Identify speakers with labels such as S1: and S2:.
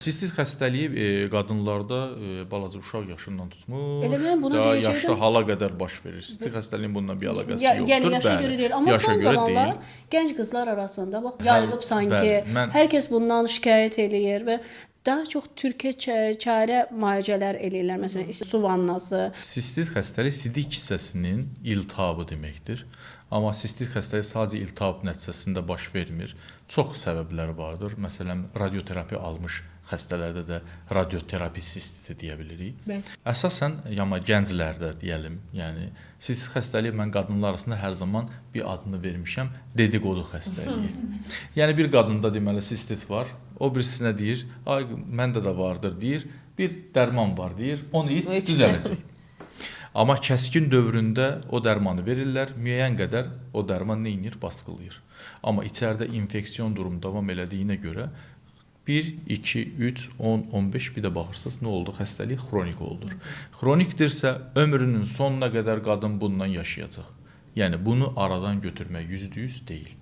S1: Sistit xəstəliyi qadınlarda balaca uşaq yaşından tutmuş,
S2: Elə mən bunu
S1: daha
S2: deyəcəkdim.
S1: yaşlı hala qədər baş verir. Sistit xəstəliyinin bununla bir əlaqəsi yoxdur.
S2: Yəni yaşa görə deyil, amma
S1: yaşa
S2: son
S1: görə
S2: zamanlar
S1: deyil.
S2: gənc qızlar arasında bax yayılıb sanki.
S1: Bəli,
S2: Hər kəs bundan şikayət eləyir və daha çox türkə çarə müalicələr eləyirlər. Məsələn, su vannası.
S1: Sistit xəstəliyi sidik hissəsinin iltihabı deməkdir. Amma sistit xəstəliyi sadəcə iltihab nəticəsində baş vermir. Çox səbəbləri vardır. Məsələn, radioterapi almış xəstələrdə də radioterapi sistiti deyə bilirik.
S2: Bəli.
S1: Əsasən amma gənclərdə deyəlim, yəni sistit xəstəliyi mən qadınlar arasında hər zaman bir adını vermişəm, dedikodu xəstəliyi. Yəni bir qadında deməli sistit var, o birisisinə deyir, ay məndə də vardır deyir, bir dərman var deyir, onu iç düzələcək. Amma kəskin dövründə o dərmanı verirlər, müəyyən qədər o dərman nə edir? Basqılayır. Amma içəridə infeksion durum davam elədiyinə görə 1, 2, 3, 10, 15 bir də baxırsınız, nə oldu? Xəstəlik xronik oldur. Xronikdirsə ömrünün sonuna qədər qadın bununla yaşayacaq. Yəni bunu aradan götürmək %100 deyil.